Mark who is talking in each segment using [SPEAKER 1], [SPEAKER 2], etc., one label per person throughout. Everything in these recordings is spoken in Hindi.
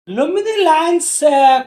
[SPEAKER 1] लुम्बिनी लायंस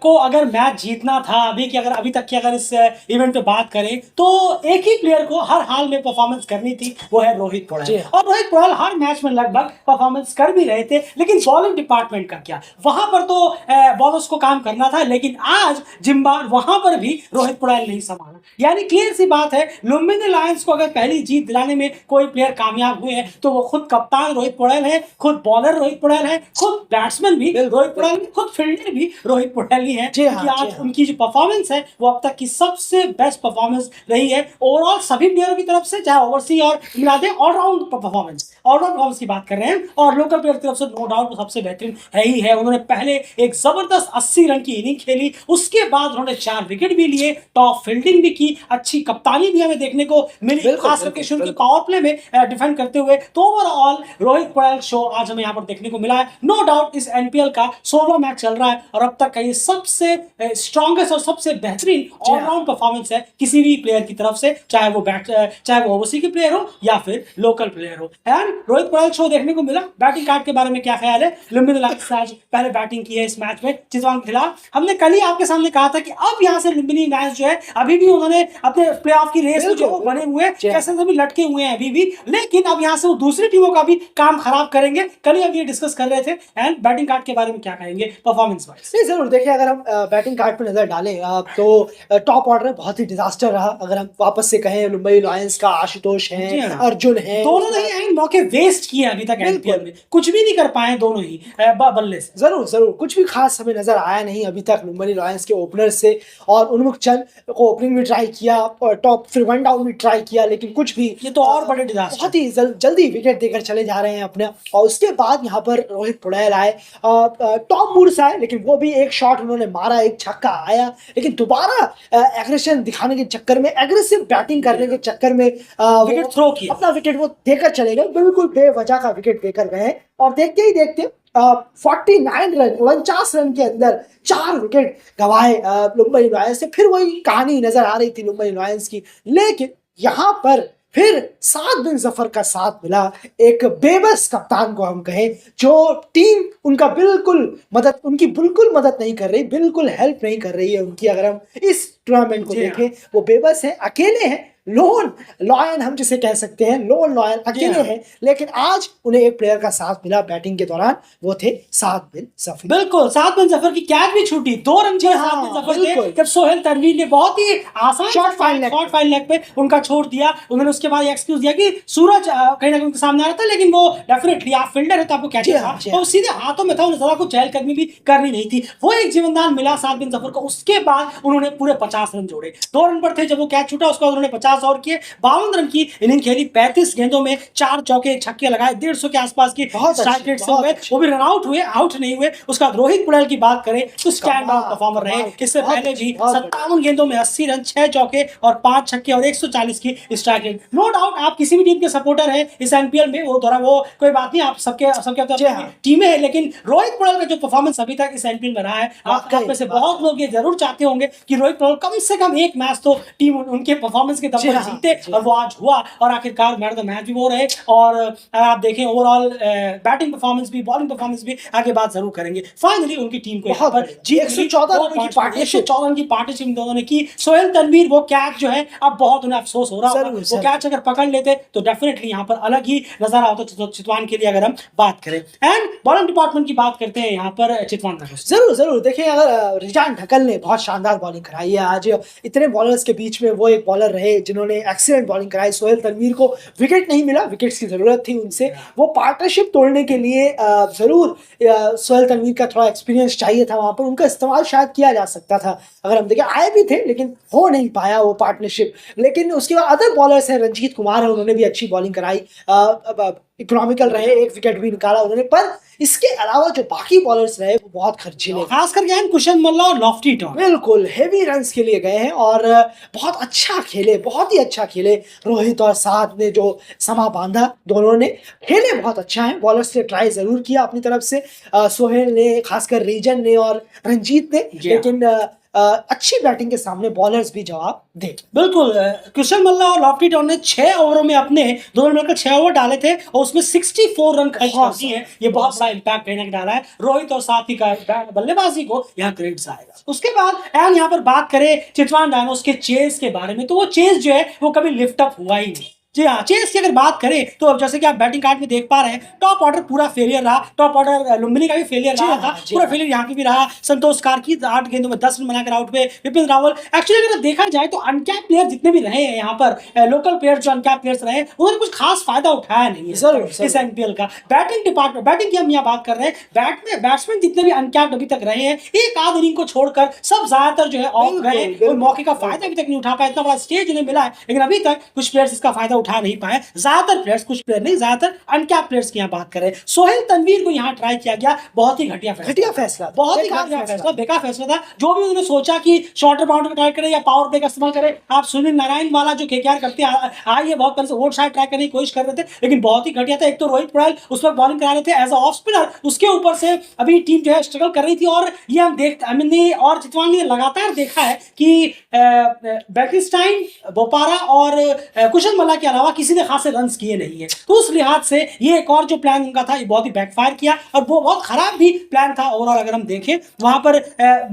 [SPEAKER 1] को अगर मैच जीतना था अभी की अभी तक की अगर इस इवेंट पे बात करें तो एक ही प्लेयर को हर हाल में परफॉर्मेंस करनी थी, वो है रोहित पौड़ैल। और रोहित पौड़ैल हर मैच में लगभग परफॉर्मेंस कर भी रहे थे, लेकिन बॉलिंग डिपार्टमेंट का क्या, वहां पर तो बॉलर्स को काम करना था, लेकिन आज जिम्बार वहां पर भी रोहित पौड़ैल नहीं संभाला। यानी क्लियर सी बात है, लुम्बिनी लायंस को अगर पहली जीत दिलाने में कोई प्लेयर कामयाब हुए हैं तो वो खुद कप्तान रोहित पौड़ैल है, खुद बॉलर रोहित पौड़ैल है, खुद बैट्समैन भी रोहित पौड़ैल, खुद फील्डर भी रोहित पौड़ैल ही है। क्योंकि आज उनकी जो परफॉर्मेंस है वो अब तक की सबसे बेस्ट परफॉर्मेंस रही है ओवरऑल सभी प्लेयरों की तरफ से, चाहे ओवरसीज और मिला दे ऑलराउंड परफॉर्मेंस की बात कर रहे हैं। और लोकल प्लेयर की तरफ से नो डाउट वो सबसे बेहतरीन है ही है। उन्होंने पहले एक जबरदस्त 80 रन की इनिंग खेली, उसके बाद उन्होंने 4 विकेट भी लिए, टॉप फील्डिंग भी की, अच्छी कप्तानी भी हमें देखने को मिली, खास करके शुरू के पावर प्ले में डिफेंड करते हुए। तो ओवरऑल रोहित पौड़ैल शो आज हमें यहाँ पर देखने को मिला है। नो डाउट इस एनपीएल का 16वां मैच चल रहा है और अब तक का ये सबसे स्ट्रॉन्गेस्ट और सबसे बेहतरीन ऑलराउंड परफॉर्मेंस है किसी भी प्लेयर की तरफ से, चाहे वो ओवरसीज के प्लेयर हो या फिर लोकल प्लेयर हो। एंड रोहित पौड़ैल शो देखने को मिला। बैटिंग कार्ड के बारे में क्या ख्याल है? लुम्बिनी लायंस से आज पहले बैटिंग की है इस मैच में चितवान के खिलाफ। हमने कल ही आपके सामने कहा था कि अब यहाँ से लुम्बिनी लायंस जो है अभी भी उन्होंने अपने प्लेऑफ की रेस में जो बने हुए कैसे भी लटके हुए हैं अभी भी, लेकिन अब यहाँ से वो दूसरी टीमों का भी काम खराब करेंगे। कल ही अब ये डिस्कस कर रहे थे। एंड बैटिंग कार्ड के बारे में क्या कहेंगे परफॉर्मेंस वाइज?
[SPEAKER 2] नहीं, जरूर देखिए, अगर हम बैटिंग कार्ड पर नजर डालें तो टॉप ऑर्डर बहुत ही डिजास्टर रहा। अगर हम वापस से कहें, लुम्बिनी लायंस का आशुतोष है, अर्जुन है,
[SPEAKER 1] दोनों ने ही मौके वेस्ट किए अभी तक एनपीएल में, कुछ भी नहीं कर पाए दोनों ही बल्ले से।
[SPEAKER 2] जरूर कुछ भी खास हमें नजर आया नहीं अभी तक लुम्बिनी लायंस के ओपनर से। और उन्मुख चंद को ओपनिंग भी ट्राई किया और टॉप फिर वन डाउन भी ट्राई किया, लेकिन कुछ भी,
[SPEAKER 1] ये तो और बड़े डिजास्टर,
[SPEAKER 2] बहुत ही जल्दी विकेट देकर चले जा रहे हैं अपने। और उसके बाद यहाँ पर रोहित पौड़ैल आए, टॉप मूड्स आए, लेकिन वो भी एक शॉट उन्होंने मारा, एक छक्का आया, लेकिन दोबारा एग्रेशन दिखाने के चक्कर में, एग्रेसिव बैटिंग करने के चक्कर में
[SPEAKER 1] विकेट थ्रो किया,
[SPEAKER 2] अपना विकेट वो देकर चले गए, बिल्कुल बेवजह का विकेट देकर गए। और देखते ही देखते 49 रन 49 रन के अंदर 4 विकेट गवाए लुम्बिनी लायंस से। फिर वही कहानी नजर आ रही थी लुम्बिनी लायंस की, लेकिन यहाँ पर फिर साद बिन जफर का साथ मिला, एक बेबस कप्तान को हम कहें, जो टीम उनकी बिल्कुल मदद नहीं कर रही, बिल्कुल हेल्प नहीं कर रही है उनकी। अगर हम इस टूर्नामेंट को देखें, वो बेबस है, अकेले हैं, लोन लॉयन हम जिसे कह सकते हैं, लोन लॉयन अकेले हैं। लेकिन आज उन्हें एक प्लेयर का साथ मिला बैटिंग के दौरान, वो थे साद बिन जफर।
[SPEAKER 1] बिल्कुल, साद बिन जफर की कैच भी छूटी, 2 रन के साद बिन जफर थे, जब सोहेल तनवीर ने बहुत ही आसान शॉट फाइन लेग पे उनका छोड़ दिया। उन्होंने उसके बाद एक्सक्यूज दिया कि सूरज कहीं ना कहीं उनके सामने आ रहा था, लेकिन वो डेफिनेटली आप फील्डर है तो आपको कैच था, तो सीधे हाथों में था, उन्हें जरा कुछ चहलकदमी भी करनी नहीं थी। वो एक जीवनदान मिला साद बिन जफर को। उसके बाद उन्होंने पूरे 50 रन जोड़े, 2 रन पर थे जब वो कैच छूटा, उसके बाद उन्होंने 50 और किए, 52 रन की इनिंग खेली, 35 गेंदों में 4 चौके छक्के लगाए, 150 के आसपास की स्ट्राइक रेट से हुए, वो भी रन आउट हुए, आउट नहीं हुए। उसके बाद रोहित पौड़ैल की बात करें तो स्टैंड आउट परफॉर्मर रहे। इससे पहले भी 57 गेंदों में 80 रन, 6 चौके और 5 छक्के और 140 की स्ट्राइक रेट। नो डाउट आप किसी भी टीम के सपोर्टर हैं इस एनपीएल में, वो कोई बात नहीं, आप सबके टीमें हैं, लेकिन रोहित पौड़ैल का जो परफॉर्मेंस अभी तक इस एनपीएल में रहा है, आप में से बहुत लोग ये जरूर चाहते होंगे कि रोहित पौड़ैल कम से कम एक मैच तो टीम उनके परफॉर्मेंस के दम पर जीते, और वो आज हुआ। और आखिरकार मैन ऑफ द मैच भी वो रहे। और आप देखें ओवरऑल बैटिंग परफॉर्मेंस भी, बॉलिंग परफॉर्मेंस भी आगे बात जरूर करेंगे। फाइनली उनकी टीम को यहाँ पर जीत
[SPEAKER 2] 114
[SPEAKER 1] रन की पार्टनरशिप दोनों ने की। सोहेल तनवीर वो कैच जो है, अब बहुत उन्हें अफसोस हो रहा है, वो कैच अगर पकड़ लेते तो डेफिनेटली यहाँ पर अलग ही नजारा होता चितवान के लिए, अगर हम बात करें। एंड बॉलिंग डिपार्टमेंट की बात करते हैं यहाँ पर चितवान।
[SPEAKER 2] जरूर देखिए, अगर रिजान ढक्कल ने बहुत शानदार बॉलिंग कराई है आज। इतने बॉलर्स के बीच में वो एक बॉलर रहे जिन्होंने एक्सीलेंट बॉलिंग कराई। सोहेल तनवीर को विकेट नहीं मिला, विकेट्स की जरूरत थी उनसे, वो पार्टनरशिप तोड़ने के लिए जरूर सोहेल तनवीर का थोड़ा एक्सपीरियंस चाहिए था, वहां पर उनका इस्तेमाल शायद किया जा सकता था। अगर हम देखें, आए भी थे लेकिन हो नहीं पाया वो पार्टनरशिप। लेकिन उसके बाद अदर बॉलर्स हैं, रंजीत कुमार है, उन्होंने भी अच्छी बॉलिंग कराई, इकोनॉमिकल रहे, एक विकेट भी निकाला उन्होंने। पर इसके अलावा जो बाकी बॉलर्स रहे वो बहुत खर्चीले,
[SPEAKER 1] खास करके कुशन मल्ला और लॉफ्टी टॉम
[SPEAKER 2] बिल्कुल हेवी रन्स के लिए गए हैं और बहुत अच्छा खेले, बहुत ही अच्छा खेले। रोहित और साद ने जो समा बांधा, दोनों ने खेले बहुत अच्छा है। बॉलर्स ने ट्राई जरूर किया अपनी तरफ से, सोहेल ने, खासकर रीजन ने और रंजीत ने, लेकिन अच्छी बैटिंग के सामने बॉलर्स भी जवाब दे।
[SPEAKER 1] बिल्कुल कुशल मल्ला और लॉफ्टी टॉन ने 6 ओवरों में अपने दोनों मिलकर 6 ओवर डाले थे और उसमें 64 रन खर्च कर दिए हैं। ये बहुत बड़ा इम्पैक्ट कहीं ना कहीं डाला है रोहित और साथी का बल्लेबाजी को यहाँ क्रेडिट आएगा। उसके बाद एंड यहाँ पर बात करें चितवान डायनोस के चेस के बारे में, तो वो चेस जो है वो कभी लिफ्ट अप हुआ ही नहीं। जी हाँ, चेस की अगर बात करें तो अब जैसे कि आप बैटिंग कार्ड में देख पा रहे हैं, टॉप ऑर्डर पूरा फेलियर रहा। टॉप ऑर्डर लुम्बिनी का भी फेलियर रहा था, पूरा फेलियर यहाँ की भी रहा। संतोष कारकी 8 गेंदों में 10 रन बनाकर आउट हुए। विपिन रावल एक्चुअली अगर देखा जाए तो अनकैप प्लेयर जितने भी रहे हैं यहाँ पर, लोकल प्लेयर जो अनकैप प्लेयर्स रहे उन्होंने कुछ खास फायदा उठाया नहीं है इस एनपीएल का। बैटिंग डिपार्टमेंट, बैटिंग की हम यहाँ बात कर रहे हैं, बैट्समैन जितने भी अनकैप्ड अभी तक रहे हैं, एक आध इनिंग को छोड़कर सब ज्यादातर जो है ऑफ गए, कोई मौके का फायदा अभी तक नहीं उठा पाया। इतना बड़ा स्टेज उन्हें मिला है लेकिन अभी तक कुछ प्लेयर्स इसका फायदा उठा नहीं पाए। ज्यादातर प्लेयर्स, कुछ प्लेयर नहीं, ज्यादातर अनकैप प्लेयर्स की यहाँ बात करें। सोहेल तनवीर को यहाँ ट्राई किया गया, बहुत ही घटिया फैसला, बहुत ही घटिया फैसला, बेकार फैसला था। जो भी उन्होंने सोचा कि शॉर्टर बाउंड्री ट्राई करे या पावर प्ले का इस्तेमाल करे, आप सुनील नारायण वाला जो केकेआर करते आइए बहुत पहले से वो शायद ट्राई करने की कोशिश कर रहे थे लेकिन बहुत ही घटिया था। एक तो रोहित पटेल उस पर बॉलिंग करा रहे थे एज अ ऑफ स्पिनर, उसके ऊपर से अभी टीम जो है स्ट्रगल कर रही थी। और ये हम देखते और चितवान ने लगातार देखा है कि बेकिस्टाइन, बोपारा और कुशल मल्ला के अलावा किसी ने खासे रन किए नहीं है। तो उस लिहाज से ये एक और जो प्लान उनका था ये बहुत ही बैकफायर किया और वो बहुत खराब भी प्लान था ओवरऑल। अगर हम देखें वहां पर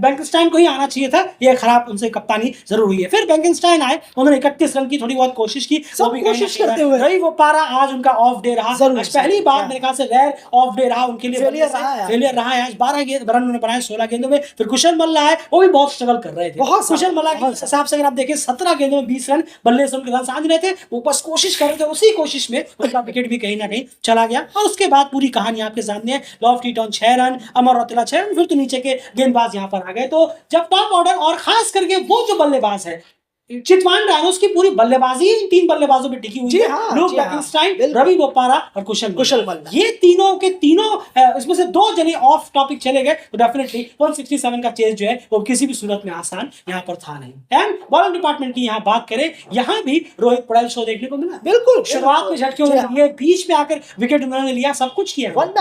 [SPEAKER 1] बेकिस्टाइन को ही आना चाहिए था, ये खराब उनसे कप्तानी जरूर हुई है। फिर बेकिस्टाइन आए, उन्होंने 31 रन की थोड़ी बहुत कोशिश की, वो भी
[SPEAKER 2] कोशिश करते हुए
[SPEAKER 1] रही। बोपारा आज उनका ऑफ डे रहा, पहली बार मेरे ख्याल से रेयर ऑफ डे रहा उनके लिए, फेलियर रहा है आज। 12 रन उन्होंने बनाए 16 गेंदों में। फिर कुशल मल्ला आए, वो भी बहुत स्ट्रगल कर रहे थे। कुशल मल्ला के हिसाब से अगर आप देखें 17 गेंदों में 20 रन, बल्ले से उनके रन आ रहे थे, वो बस कोशिश कर रहे थे, उसी कोशिश में उनका विकेट भी कहीं ना कहीं चला गया। और उसके बाद पूरी कहानी आपके सामने है। लॉफ्टी टॉन 6 रन, अमर रौतेला 6 रन, फिर तो नीचे के गेंदबाज यहाँ पर आ गए। तो जब टॉप ऑर्डर और खास करके वो जो बल्लेबाज है चितवान डायनोस की पूरी बल्लेबाजी इन 3 बल्लेबाजों पे टिकी हुई है, लुक बेकिस्टाइन, रवि बोपारा और कुशल मल्ला। ये तीनों के तीनों इसमें से 2 जने ऑफ टॉपिक चले गए तो डेफिनेटली 167 का चेज जो है वो किसी भी सूरत में आसान यहाँ पर था नहीं। एंड बॉलिंग डिपार्टमेंट की यहाँ बात करें, यहाँ भी रोहित पटेल शो देखने को मिला। बिल्कुल शुरुआत में झटके उन्होंने लिए, बीच में आकर विकेट उन्होंने लिया, सब कुछ किया।
[SPEAKER 2] वन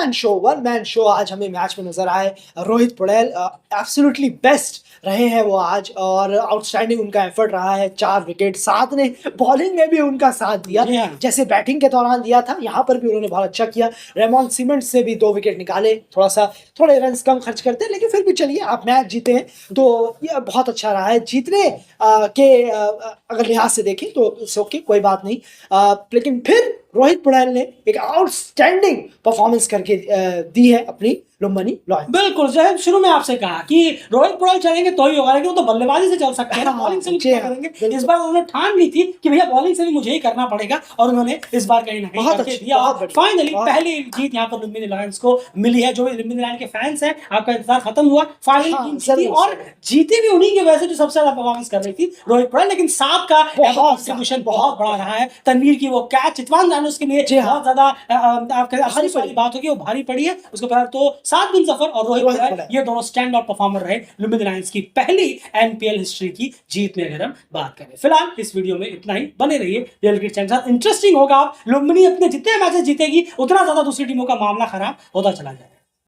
[SPEAKER 2] मैन शो आज हमें मैच में नजर आए। रोहित पटेल एब्सोल्युटली बेस्ट रहे हैं वो आज और आउटस्टैंडिंग उनका एफर्ट रहा है। 4 विकेट, साथ ने बॉलिंग में भी उनका साथ दिया जैसे बैटिंग के दौरान दिया था, यहाँ पर भी उन्होंने बहुत अच्छा किया। रेमॉन सिमेंट्स से भी 2 विकेट निकाले, थोड़े रन कम खर्च करते हैं लेकिन फिर भी चलिए आप मैच जीते हैं तो ये बहुत अच्छा रहा है। जीतने के अगर लिहाज से देखें तो ओके, कोई बात नहीं, लेकिन फिर रोहित पटेल ने एक आउटस्टैंडिंग परफॉर्मेंस करके दी है अपनी लुम्बिनी लॉयंस।
[SPEAKER 1] बिल्कुल, जैसे शुरू में आपसे कहा कि रोहित पटेल चलेंगे तो ही होगा, लेकिन वो तो बल्लेबाजी से चल सकते हैं, बॉलिंग से भी करेंगे। इस बार उन्होंने ठान ली थी कि भैया बॉलिंग से भी मुझे ही करना पड़ेगा और उन्होंने इस बार कहीं ना कहीं करके दिया। फाइनली पहली जीत यहाँ पर लुम्बिनी लॉयंस को मिली है। जो भी लुम्बिनी लॉयंस के फैंस हैं, आपका इंतजार खत्म हुआ, फाइनली जीती और जीती भी उन्हीं की वजह से जो सबसे ज्यादा परफॉर्मेंस कर रही थी रोहित पटेल। लेकिन 7 का कंट्रीब्यूशन बहुत बड़ा रहा है। तनवीर की वो कैच चितवान डायनोस के लिए बहुत ज्यादा आपके बात होगी, वो भारी पड़ी है उसके बाद। तो 7 दिन सफर और रोहित पटेल ये दोनों स्टैंड आउट परफॉर्मर रहे लुम्बिनी लॉयंस की पहली एनपीएल हिस्ट्री की जीत में अगर हम बात करें। फिलहाल इस वीडियो में इतना ही, बने रहिए रियल क्रिकेट चैनल साथ। इंटरेस्टिंग होगा, लुम्बिनी अपने जितने मैचेस जीतेगी उतना ज्यादा दूसरी टीमों का मामला खराब होता चला जाएगा।